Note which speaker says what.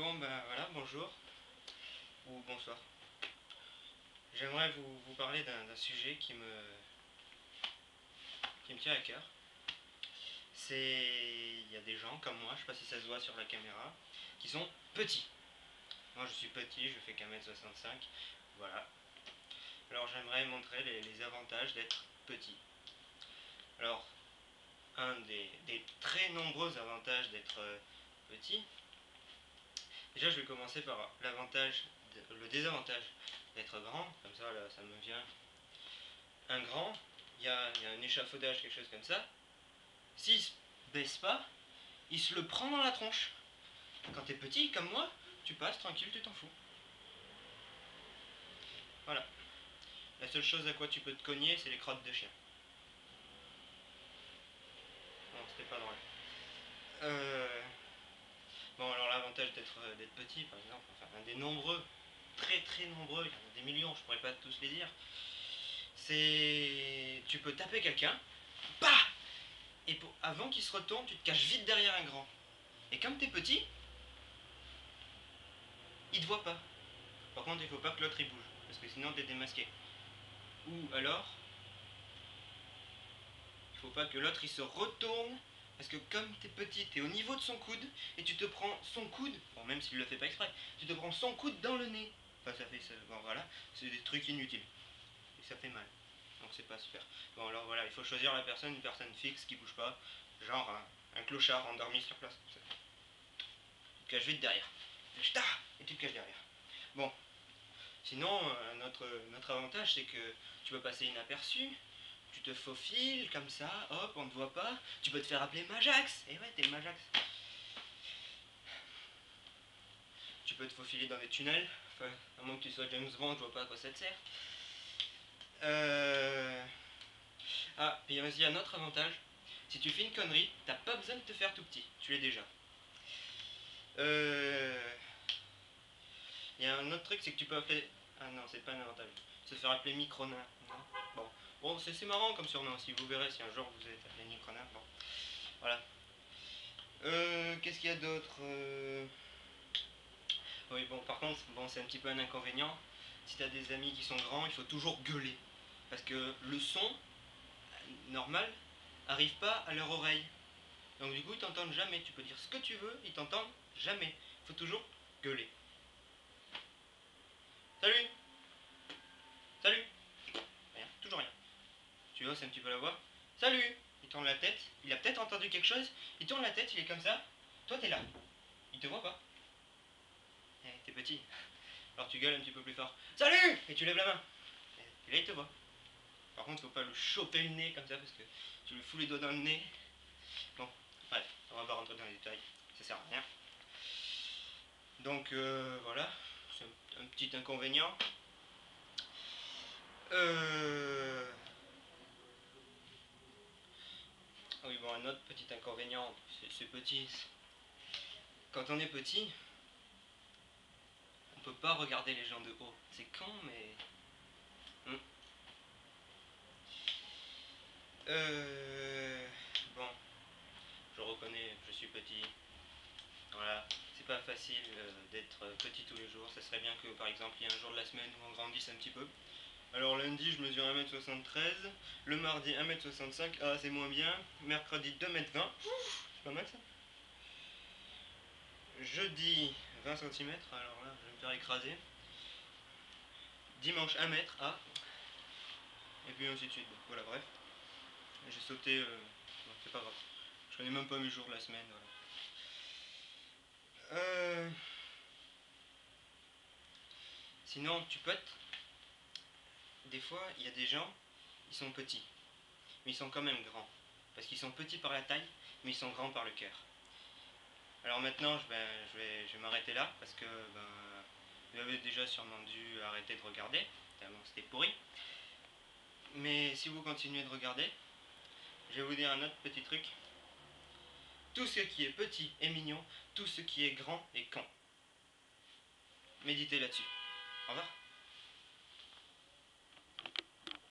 Speaker 1: Bon ben voilà, bonjour ou bonsoir. J'aimerais vous parler d'un sujet qui me tient à cœur. Il y a des gens comme moi, je sais pas si ça se voit sur la caméra, qui sont petits. Moi je suis petit, je fais qu'1m65, voilà. Alors j'aimerais montrer les avantages d'être petit. Alors, un des très nombreux avantages d'être petit, déjà je vais commencer par le désavantage d'être grand, comme ça là, ça me vient. Un grand, il y a un échafaudage, quelque chose comme ça. S'il se baisse pas, il se le prend dans la tronche. Quand t'es petit, comme moi, tu passes tranquille, tu t'en fous. Voilà. La seule chose à quoi tu peux te cogner, c'est les crottes de chien. Non, c'était pas drôle. Bon, alors l'avantage d'être petit, par exemple, enfin un des nombreux, très très nombreux, il y en a des millions, je pourrais pas tous les dire, c'est tu peux taper quelqu'un, bah, et avant qu'il se retourne, tu te caches vite derrière un grand. Et comme t'es petit, il te voit pas. Par contre, il faut pas que l'autre il bouge, parce que sinon t'es démasqué. Ou alors, il faut pas que l'autre il se retourne, parce que comme t'es petit, t'es au niveau de son coude, et tu te prends son coude, bon même s'il le fait pas exprès, tu te prends son coude dans le nez. Enfin ça fait ça, bon voilà, c'est des trucs inutiles. Et ça fait mal. Donc c'est pas super. Bon alors voilà, il faut choisir une personne fixe qui bouge pas, genre un clochard endormi sur place. Tu te caches vite derrière. Et tu te caches derrière. Bon, sinon, notre avantage, c'est que tu peux passer inaperçu, tu te faufiles comme ça, hop, on ne te voit pas, tu peux te faire appeler Majax, et ouais, t'es Majax. Tu peux te faufiler dans des tunnels, enfin, à moins que tu sois James Bond, je vois pas à quoi ça te sert. Ah, puis il y a aussi un autre avantage, si tu fais une connerie, t'as pas besoin de te faire tout petit, tu l'es déjà. Il y a un autre truc, c'est que tu peux appeler... Ah non, c'est pas un avantage. Se faire appeler Micronain. Non. Bon, c'est marrant comme surnom aussi. Vous verrez si un jour vous êtes appelé Micronain. Bon, voilà. Qu'est-ce qu'il y a d'autre Oui, bon, par contre, bon, c'est un petit peu un inconvénient. Si t'as des amis qui sont grands, il faut toujours gueuler. Parce que le son, normal, arrive pas à leur oreille. Donc du coup, ils t'entendent jamais. Tu peux dire ce que tu veux, ils t'entendent jamais. Il faut toujours gueuler. Salut. Salut. Rien, toujours rien. Tu hausses un petit peu la voix. Salut. Il tourne la tête. Il a peut-être entendu quelque chose. Il tourne la tête, il est comme ça. Toi, t'es là. Il te voit pas. T'es petit. Alors tu gueules un petit peu plus fort. Salut. Et tu lèves la main. Et là, il te voit. Par contre, faut pas le choper le nez comme ça parce que tu lui fous les doigts dans le nez. Bon, bref, on va pas rentrer dans les détails. Ça sert à rien. Donc voilà, c'est un petit inconvénient. Oui, bon, un autre petit inconvénient, c'est petit. Quand on est petit, on peut pas regarder les gens de haut. C'est con, mais... Bon, je reconnais, je suis petit. Voilà, c'est pas facile d'être petit tous les jours. Ça serait bien que, par exemple, il y ait un jour de la semaine où on grandisse un petit peu. Alors lundi, je mesure 1m73. Le mardi, 1m65. Ah, c'est moins bien. Mercredi, 2m20. C'est pas mal ça. Jeudi, 20 cm. Alors là, je vais me faire écraser. Dimanche, 1 mètre. Ah. Et puis ainsi de suite. Voilà, bref. J'ai sauté... Non, c'est pas grave. Je connais même pas mes jours de la semaine. Voilà. Sinon, tu peux être... Des fois, il y a des gens, ils sont petits. Mais ils sont quand même grands. Parce qu'ils sont petits par la taille, mais ils sont grands par le cœur. Alors maintenant, je vais m'arrêter là, parce que vous avez déjà sûrement dû arrêter de regarder, tellement c'était pourri. Mais si vous continuez de regarder, je vais vous dire un autre petit truc. Tout ce qui est petit est mignon, tout ce qui est grand est con. Méditez là-dessus. Au revoir.